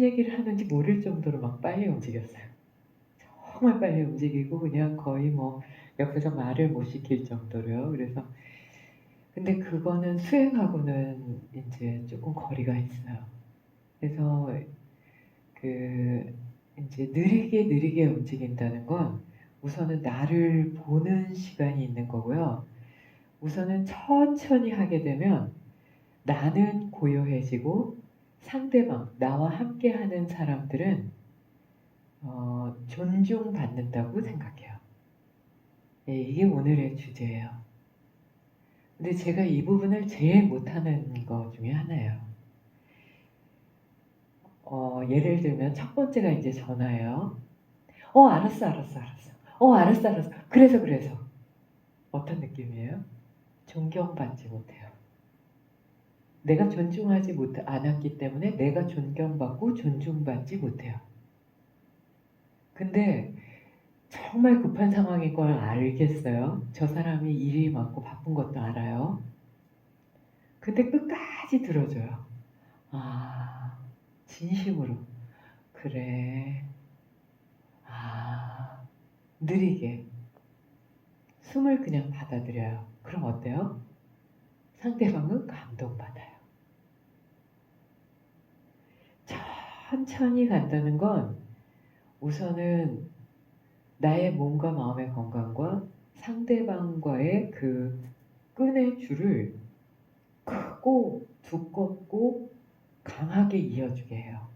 얘기를 하는지 모를 정도로 막 빨리 움직였어요. 정말 빨리 움직이고 그냥 거의 뭐 옆에서 말을 못 시킬 정도로요. 그래서 근데 그거는 수행하고는 인제 쪼끔 거리가 있어요. 그래서 그 인제 느리게 움직인다는 건 우선은 나를 보는 시간이 있는 거고요. 우선은 천천히 하게 되면 나는 고요해지고 상대방, 나와 함께하는 사람들은 존중받는다고 생각해요. 예, 이게 오늘의 주제예요. 근데 제가 이 부분을 제일 못하는 것 중에 하나예요. 예를 들면 첫 번째가 이제 전화예요. 알았어. 알았어. 그래서. 어떤 느낌이에요? 존경받지 못해요. 내가 존중하지 않았기 때문에 내가 존경받고 존중받지 못해요. 근데 정말 급한 상황인 걸 알겠어요. 저 사람이 일이 많고 바쁜 것도 알아요. 근데 끝까지 들어줘요. 아, 진심으로. 그래. 아, 느리게. 숨을 그냥 받아들여요. 그럼 어때요? 상대방은 감동받아요. 천천히 간다는 건 우선은 나의 몸과 마음의 건강과 상대방과의 그 끈의 줄을 크고 두껍고 강하게 이어주게 해요.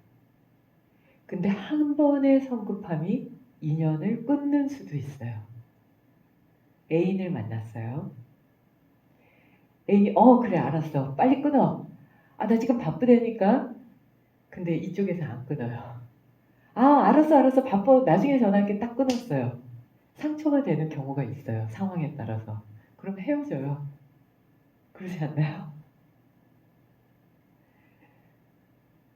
근데 한 번의 성급함이 인연을 끊는 수도 있어요. 애인을 만났어요. 애인이 그래 알았어. 빨리 끊어. 나 지금 바쁘다니까. 근데 이쪽에서 안 끊어요. 알았어. 바빠. 나중에 전화할게. 딱 끊었어요. 상처가 되는 경우가 있어요. 상황에 따라서. 그럼 헤어져요. 그러지 않나요?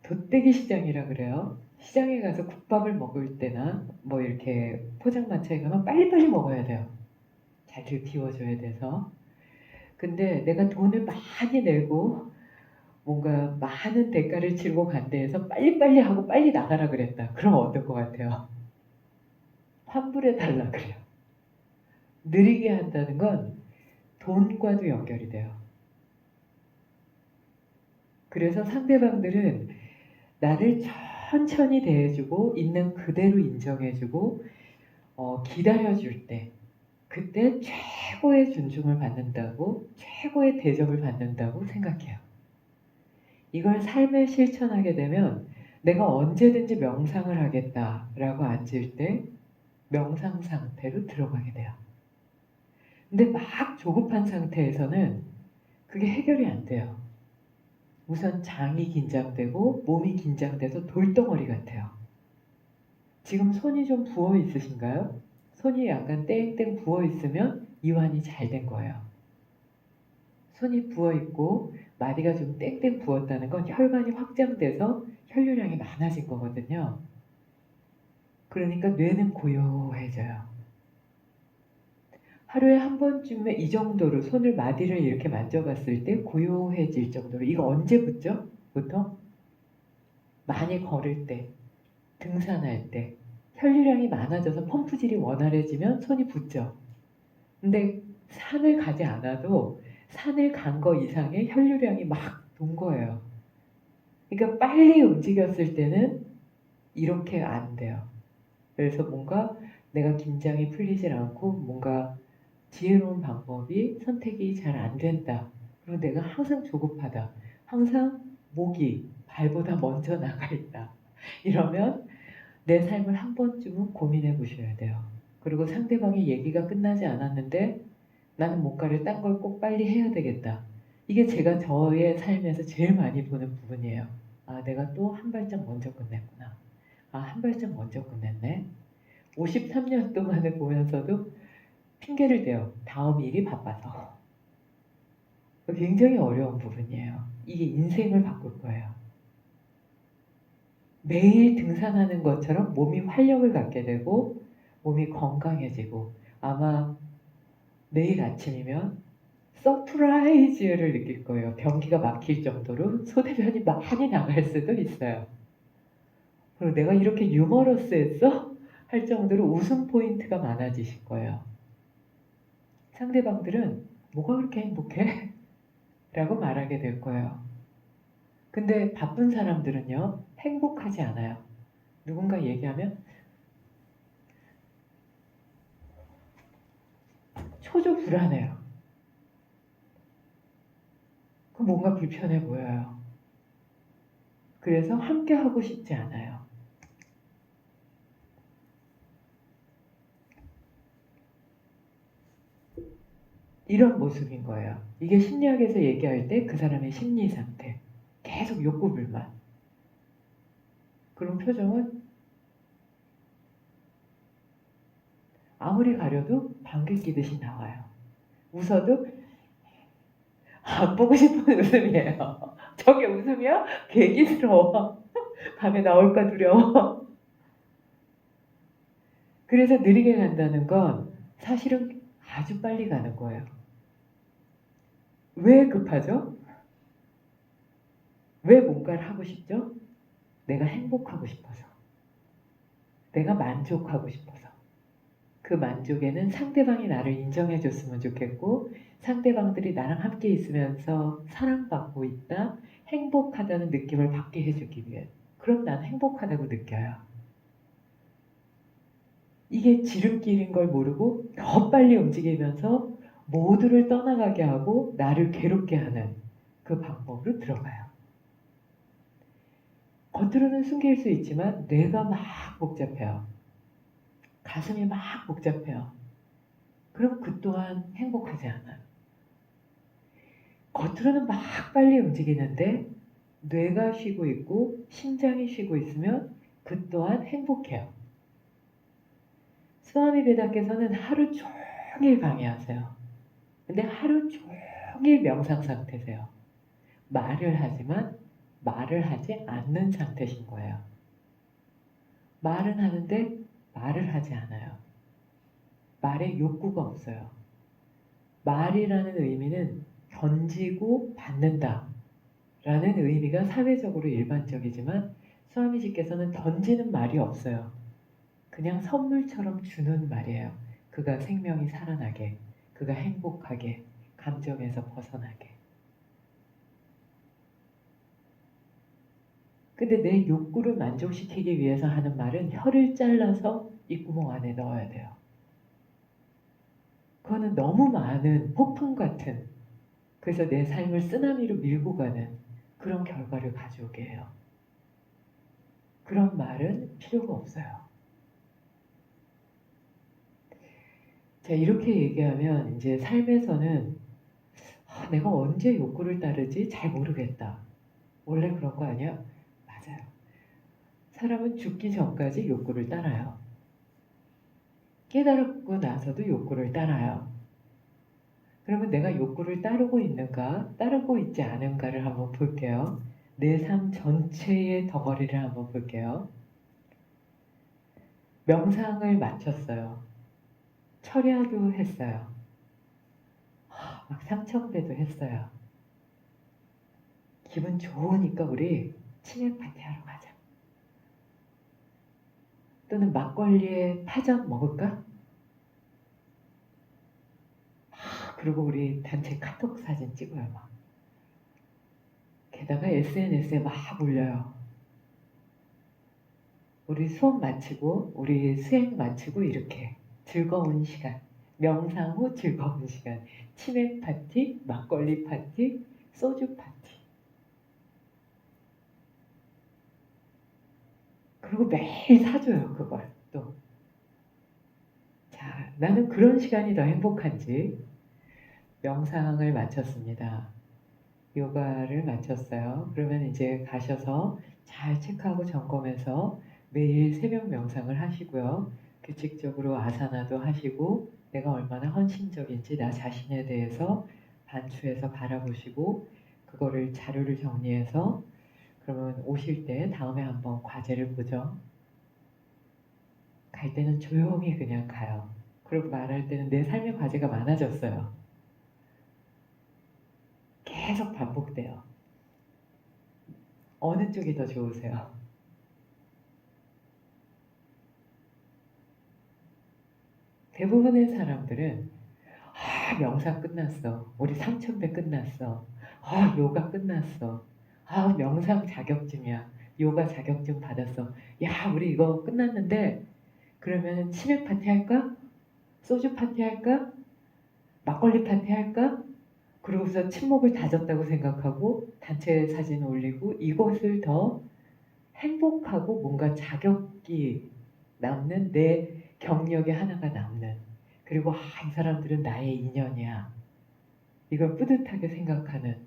돗대기 시장이라 그래요. 시장에 가서 국밥을 먹을 때나 뭐 이렇게 포장마차에 가면 빨리빨리 먹어야 돼요. 잘 비워줘야 돼서. 근데 내가 돈을 많이 내고 뭔가 많은 대가를 치르고 간 데에서 빨리빨리 하고 빨리 나가라 그랬다. 그럼 어떨 것 같아요? 환불해 달라 그래요. 느리게 한다는 건 돈과도 연결이 돼요. 그래서 상대방들은 나를 천천히 대해주고 있는 그대로 인정해주고 기다려줄 때 그때 최고의 존중을 받는다고 최고의 대접을 받는다고 생각해요. 이걸 삶에 실천하게 되면 내가 언제든지 명상을 하겠다라고 앉을 때 명상 상태로 들어가게 돼요. 근데 막 조급한 상태에서는 그게 해결이 안 돼요. 우선 장이 긴장되고 몸이 긴장돼서 돌덩어리 같아요. 지금 손이 좀 부어 있으신가요? 손이 약간 땡땡 부어 있으면 이완이 잘 된 거예요. 손이 부어 있고 마디가 좀 땡땡 부었다는 건 혈관이 확장돼서 혈류량이 많아진 거거든요. 그러니까 뇌는 고요해져요. 하루에 한 번쯤에 이 정도로 손을 마디를 이렇게 만져봤을 때 고요해질 정도로 이거 언제 붙죠? 보통? 많이 걸을 때, 등산할 때 혈류량이 많아져서 펌프질이 원활해지면 손이 붙죠. 근데 산을 가지 않아도 산을 간 거 이상의 혈류량이 막 돈 거예요. 그러니까 빨리 움직였을 때는 이렇게 안 돼요. 그래서 뭔가 내가 긴장이 풀리질 않고 뭔가 지혜로운 방법이 선택이 잘 안 된다. 그리고 내가 항상 조급하다. 항상 목이 발보다 먼저 나가 있다. 이러면 내 삶을 한 번쯤은 고민해 보셔야 돼요. 그리고 상대방의 얘기가 끝나지 않았는데 나는 뭔가를 딴 걸 꼭 빨리 해야 되겠다. 이게 제가 저의 삶에서 제일 많이 보는 부분이에요. 내가 또 한 발짝 먼저 끝냈구나. 한 발짝 먼저 끝냈네. 53년 동안을 보면서도 핑계를 대요. 다음 일이 바빠서. 굉장히 어려운 부분이에요. 이게 인생을 바꿀 거예요. 매일 등산하는 것처럼 몸이 활력을 갖게 되고 몸이 건강해지고 아마 내일 아침이면 서프라이즈를 느낄 거예요. 변기가 막힐 정도로 소대변이 많이 나갈 수도 있어요. 그리고 내가 이렇게 유머러스했어? 할 정도로 웃음 포인트가 많아지실 거예요. 상대방들은 뭐가 그렇게 행복해? 라고 말하게 될 거예요. 근데 바쁜 사람들은요, 행복하지 않아요. 누군가 얘기하면 초조 불안해요. 그 뭔가 불편해 보여요. 그래서 함께 하고 싶지 않아요. 이런 모습인 거예요. 이게 심리학에서 얘기할 때 그 사람의 심리 상태. 계속 욕구 불만. 그런 표정은 아무리 가려도 방귀 뀌듯이 나와요. 웃어도 안 보고 싶은 웃음이에요. 저게 웃음이야? 괴기스러워. 밤에 나올까 두려워. 그래서 느리게 간다는 건 사실은 아주 빨리 가는 거예요. 왜 급하죠? 왜 뭔가를 하고 싶죠? 내가 행복하고 싶어서. 내가 만족하고 싶어서. 그 만족에는 상대방이 나를 인정해 줬으면 좋겠고, 상대방들이 나랑 함께 있으면서 사랑받고 있다, 행복하다는 느낌을 받게 해주기 위해. 그럼 난 행복하다고 느껴요. 이게 지름길인 걸 모르고 더 빨리 움직이면서 모두를 떠나가게 하고 나를 괴롭게 하는 그 방법으로 들어가요. 겉으로는 숨길 수 있지만 뇌가 막 복잡해요. 가슴이 막 복잡해요. 그럼 그 또한 행복하지 않아요. 겉으로는 막 빨리 움직이는데 뇌가 쉬고 있고 심장이 쉬고 있으면 그 또한 행복해요. 스와미 베다께서는 하루 종일 강의하세요. 근데 하루 종일 명상 상태세요. 말을 하지만 말을 하지 않는 상태신 거예요. 말은 하는데 말을 하지 않아요. 말에 욕구가 없어요. 말이라는 의미는 던지고 받는다 라는 의미가 사회적으로 일반적이지만 스와미지께서는 던지는 말이 없어요. 그냥 선물처럼 주는 말이에요. 그가 생명이 살아나게, 그가 행복하게, 감정에서 벗어나게. 근데 내 욕구를 만족시키기 위해서 하는 말은 혀를 잘라서 입구멍 안에 넣어야 돼요. 그거는 너무 많은 폭풍 같은, 그래서 내 삶을 쓰나미로 밀고 가는 그런 결과를 가져오게 해요. 그런 말은 필요가 없어요. 자, 이렇게 얘기하면 이제 삶에서는 내가 언제 욕구를 따르지? 잘 모르겠다. 원래 그런 거 아니야? 맞아요. 사람은 죽기 전까지 욕구를 따라요. 깨달고 나서도 욕구를 따라요. 그러면 내가 욕구를 따르고 있는가, 따르고 있지 않은가를 한번 볼게요. 내 삶 전체의 덩어리를 한번 볼게요. 명상을 마쳤어요. 철야도 했어요. 막 삼청배도 했어요. 기분 좋으니까 우리 치맥 파티 하러 가자. 또는 막걸리에 파전 먹을까? 그리고 우리 단체 카톡 사진 찍어요, 막. 게다가 SNS에 막 올려요. 우리 수업 마치고, 우리 수행 마치고 이렇게 즐거운 시간, 명상 후 즐거운 시간, 치맥 파티, 막걸리 파티, 소주 파티. 그리고 매일 사줘요, 그걸 또. 자, 나는 그런 시간이 더 행복한지 명상을 마쳤습니다. 요가를 마쳤어요. 그러면 이제 가셔서 잘 체크하고 점검해서 매일 새벽 명상을 하시고요. 규칙적으로 아사나도 하시고 내가 얼마나 헌신적인지 나 자신에 대해서 반추해서 바라보시고 그거를 자료를 정리해서 그러면 오실 때 다음에 한번 과제를 보죠. 갈 때는 조용히 그냥 가요. 그리고 말할 때는 내 삶의 과제가 많아졌어요. 계속 반복돼요. 어느 쪽이 더 좋으세요? 대부분의 사람들은 명상 끝났어. 우리 3000배 끝났어. 요가 끝났어. 명상 자격증이야. 요가 자격증 받았어. 야, 우리 이거 끝났는데 그러면 치맥 파티 할까? 소주 파티 할까? 막걸리 파티 할까? 그러고서 친목을 다졌다고 생각하고 단체 사진 올리고 이것을 더 행복하고 뭔가 자격이 남는 내 경력의 하나가 남는 그리고 이 사람들은 나의 인연이야. 이걸 뿌듯하게 생각하는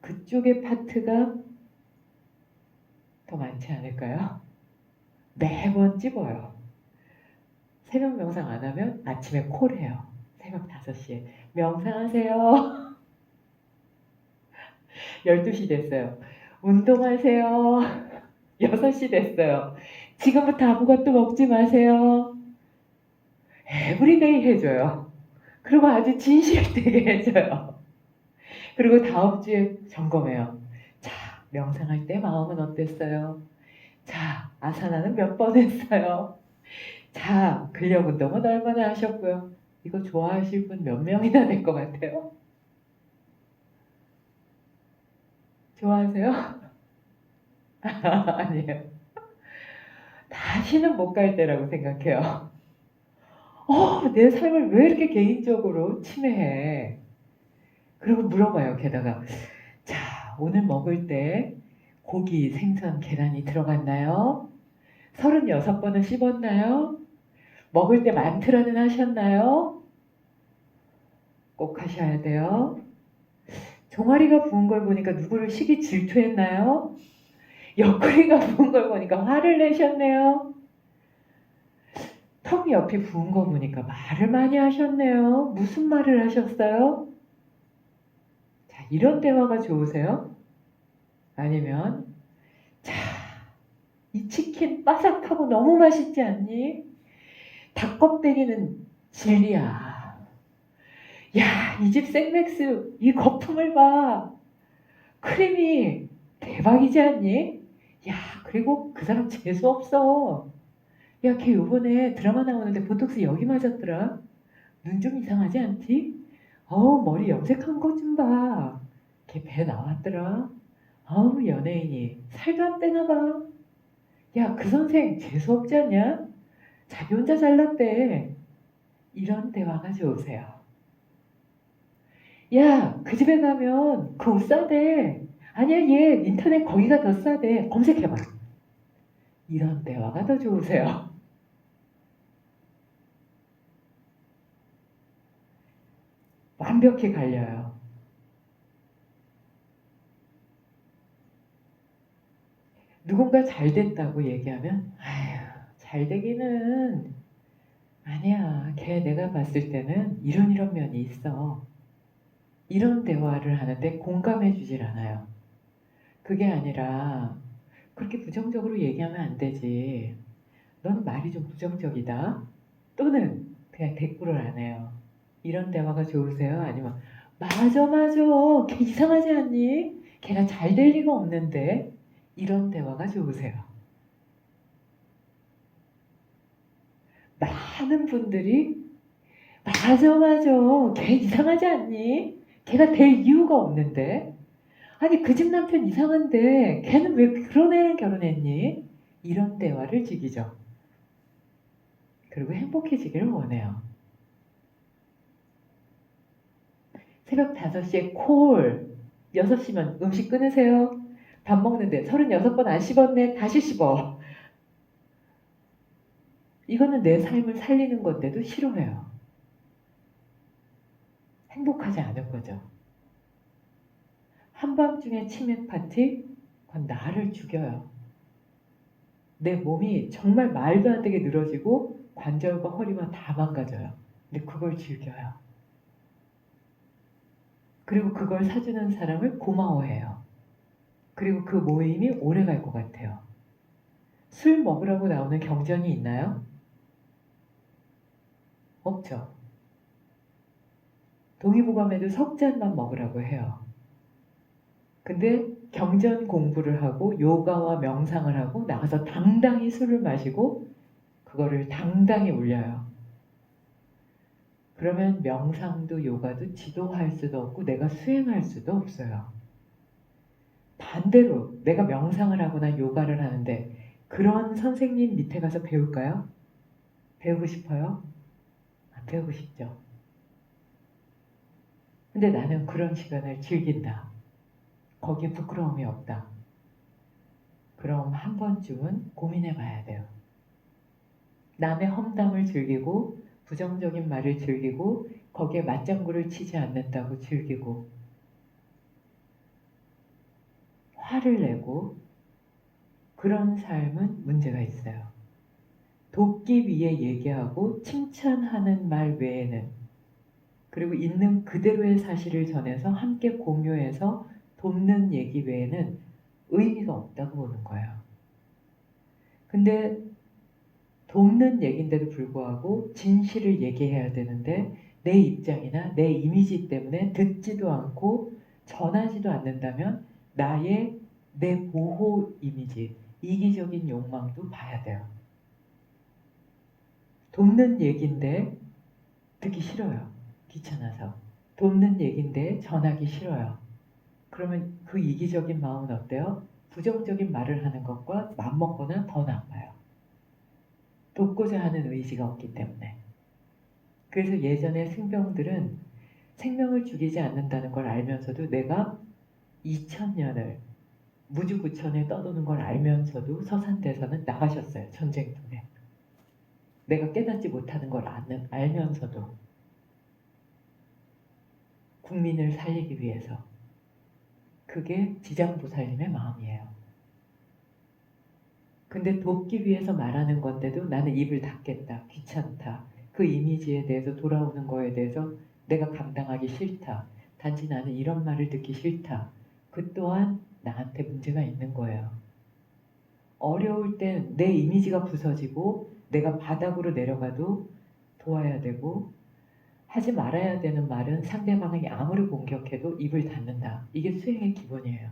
그쪽의 파트가 더 많지 않을까요? 매번 찝어요. 새벽 명상 안 하면 아침에 콜해요. 새벽 5시에 명상하세요. 12시 됐어요. 운동하세요. 6시 됐어요. 지금부터 아무것도 먹지 마세요. 에브리데이 해줘요. 그리고 아주 진실되게 해줘요. 그리고 다음 주에 점검해요. 자, 명상할 때 마음은 어땠어요? 자, 아사나는 몇 번 했어요? 자, 근력 운동은 얼마나 하셨고요? 이거 좋아하실 분 몇 명이나 될 것 같아요? 좋아하세요? 아니에요. 다시는 못 갈 때라고 생각해요. 내 삶을 왜 이렇게 개인적으로 침해해? 그리고 물어봐요, 게다가. 자, 오늘 먹을 때 고기, 생선, 계란이 들어갔나요? 36번은 씹었나요? 먹을 때 만트라는 하셨나요? 꼭 하셔야 돼요. 종아리가 부은 걸 보니까 누구를 시기 질투했나요? 옆구리가 부은 걸 보니까 화를 내셨네요. 턱 옆이 부은 거 보니까 말을 많이 하셨네요. 무슨 말을 하셨어요? 자, 이런 대화가 좋으세요? 아니면 자, 이 치킨 바삭하고 너무 맛있지 않니? 닭껍데기는 진리야. 야, 이 집 생맥주 이 거품을 봐. 크림이 대박이지 않니? 야, 그리고 그 사람 재수 없어. 야, 걔 요번에 드라마 나오는데 보톡스 여기 맞았더라. 눈 좀 이상하지 않지? 머리 염색한 것 좀 봐. 걔 배 나왔더라. 연예인이 살도 안 빼나 봐. 야, 그 선생 재수 없지 않냐? 자기 혼자 잘났대. 이런 대화가 좋으세요. 야, 그 집에 가면 그 옷 싸대. 아니야, 얘 인터넷 거기가 더 싸대. 검색해봐. 이런 대화가 더 좋으세요. 완벽히 갈려요. 누군가 잘 됐다고 얘기하면 아휴, 잘 되기는 아니야. 걔 내가 봤을 때는 이런 면이 있어. 이런 대화를 하는데 공감해 주질 않아요. 그게 아니라 그렇게 부정적으로 얘기하면 안 되지. 넌 말이 좀 부정적이다. 또는 그냥 대꾸를 안 해요. 이런 대화가 좋으세요? 아니면 맞아 맞아 걔 이상하지 않니? 걔가 잘 될 리가 없는데 이런 대화가 좋으세요? 많은 분들이 맞아 맞아 걔 이상하지 않니? 걔가 될 이유가 없는데 아니 그 집 남편 이상한데 걔는 왜 그런 애랑 결혼했니? 이런 대화를 즐기죠. 그리고 행복해지기를 원해요. 새벽 5시에 콜 6시면 음식 끊으세요. 밥 먹는데 36번 안 씹었네. 다시 씹어. 이거는 내 삶을 살리는 건데도 싫어해요. 행복하지 않은 거죠. 한밤중에 치맥 파티? 그건 나를 죽여요. 내 몸이 정말 말도 안 되게 늘어지고 관절과 허리만 다 망가져요. 근데 그걸 즐겨요. 그리고 그걸 사주는 사람을 고마워해요. 그리고 그 모임이 오래 갈 것 같아요. 술 먹으라고 나오는 경전이 있나요? 없죠. 동의보감에도 석 잔만 먹으라고 해요. 근데 경전 공부를 하고 요가와 명상을 하고 나가서 당당히 술을 마시고 그거를 당당히 올려요. 그러면 명상도 요가도 지도할 수도 없고 내가 수행할 수도 없어요. 반대로 내가 명상을 하거나 요가를 하는데 그런 선생님 밑에 가서 배울까요? 배우고 싶어요? 안 배우고 싶죠. 근데 나는 그런 시간을 즐긴다. 거기에 부끄러움이 없다. 그럼 한 번쯤은 고민해 봐야 돼요. 남의 험담을 즐기고 부정적인 말을 즐기고 거기에 맞장구를 치지 않는다고 즐기고 화를 내고 그런 삶은 문제가 있어요. 돕기 위해 얘기하고 칭찬하는 말 외에는 그리고 있는 그대로의 사실을 전해서 함께 공유해서 돕는 얘기 외에는 의미가 없다고 보는 거예요. 근데 돕는 얘기인데도 불구하고 진실을 얘기해야 되는데 내 입장이나 내 이미지 때문에 듣지도 않고 전하지도 않는다면 나의 내 보호 이미지, 이기적인 욕망도 봐야 돼요. 돕는 얘기인데 듣기 싫어요. 귀찮아서. 돕는 얘기인데 전하기 싫어요. 그러면 그 이기적인 마음은 어때요? 부정적인 말을 하는 것과 맞먹거나 더 나빠요. 돕고자 하는 의지가 없기 때문에. 그래서 예전에 승병들은 생명을 죽이지 않는다는 걸 알면서도 내가 2000년을 무주구천에 떠도는 걸 알면서도 서산대사는 나가셨어요. 전쟁통에. 내가 깨닫지 못하는 걸 알면서도 국민을 살리기 위해서. 그게 지장보살님의 마음이에요. 근데 돕기 위해서 말하는 건데도 나는 입을 닫겠다. 귀찮다. 그 이미지에 대해서 돌아오는 거에 대해서 내가 감당하기 싫다. 단지 나는 이런 말을 듣기 싫다. 그 또한 나한테 문제가 있는 거예요. 어려울 땐 내 이미지가 부서지고 내가 바닥으로 내려가도 도와야 되고 하지 말아야 되는 말은 상대방이 아무리 공격해도 입을 닫는다. 이게 수행의 기본이에요.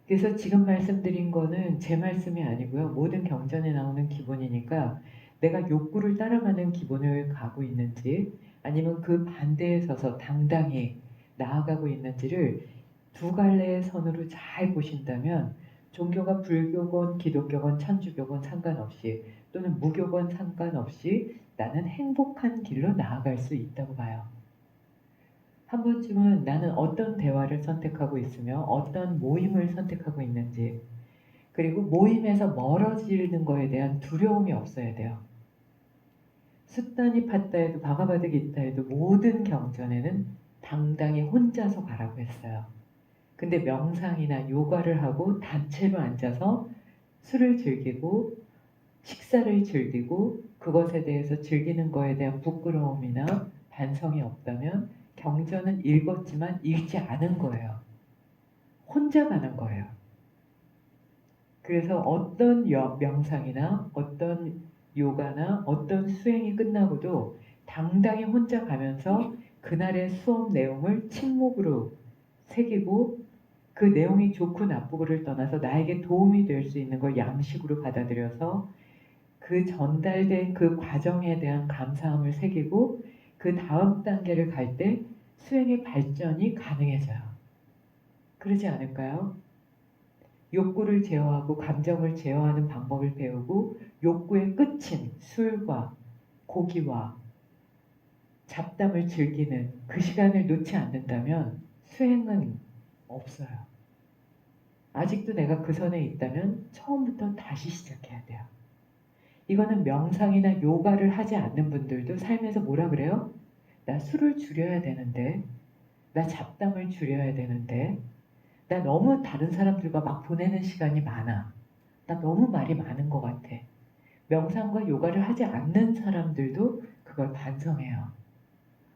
그래서 지금 말씀드린 거는 제 말씀이 아니고요. 모든 경전에 나오는 기본이니까 내가 욕구를 따라가는 기본을 가고 있는지 아니면 그 반대에 서서 당당히 나아가고 있는지를 두 갈래의 선으로 잘 보신다면 종교가 불교건 기독교건 천주교건 상관없이 또는 무교건 상관없이 나는 행복한 길로 나아갈 수 있다고 봐요. 한 번쯤은 나는 어떤 대화를 선택하고 있으며 어떤 모임을 선택하고 있는지 그리고 모임에서 멀어지는 거에 대한 두려움이 없어야 돼요. 숫단이 팟다에도 바가바드 기타에도 모든 경전에는 당당히 혼자서 가라고 했어요. 근데 명상이나 요가를 하고 단체로 앉아서 술을 즐기고 식사를 즐기고 그것에 대해서 즐기는 거에 대한 부끄러움이나 반성이 없다면 경전은 읽었지만 읽지 않은 거예요. 혼자 가는 거예요. 그래서 어떤 명상이나 어떤 요가나 어떤 수행이 끝나고도 당당히 혼자 가면서 그날의 수업 내용을 침묵으로 새기고 그 내용이 좋고 나쁘고를 떠나서 나에게 도움이 될 수 있는 걸 양식으로 받아들여서 그 전달된 그 과정에 대한 감사함을 새기고 그 다음 단계를 갈 때 수행의 발전이 가능해져요. 그러지 않을까요? 욕구를 제어하고 감정을 제어하는 방법을 배우고 욕구의 끝인 술과 고기와 잡담을 즐기는 그 시간을 놓지 않는다면 수행은 없어요. 아직도 내가 그 선에 있다면 처음부터 다시 시작해야 돼요. 이거는 명상이나 요가를 하지 않는 분들도 삶에서 뭐라 그래요? 나 술을 줄여야 되는데, 나 잡담을 줄여야 되는데, 나 너무 다른 사람들과 막 보내는 시간이 많아. 나 너무 말이 많은 것 같아. 명상과 요가를 하지 않는 사람들도 그걸 반성해요.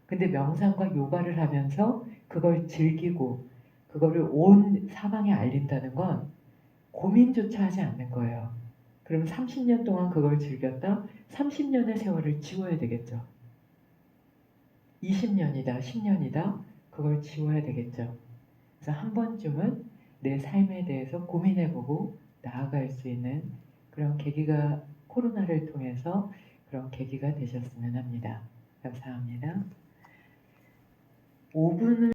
근데 명상과 요가를 하면서 그걸 즐기고 그거를 온 사방에 알린다는 건 고민조차 하지 않는 거예요. 그럼 30년 동안 그걸 즐겼다? 30년의 세월을 지워야 되겠죠. 20년이다, 10년이다? 그걸 지워야 되겠죠. 그래서 한 번쯤은 내 삶에 대해서 고민해보고 나아갈 수 있는 그런 계기가 코로나를 통해서 그런 계기가 되셨으면 합니다. 감사합니다. 5분을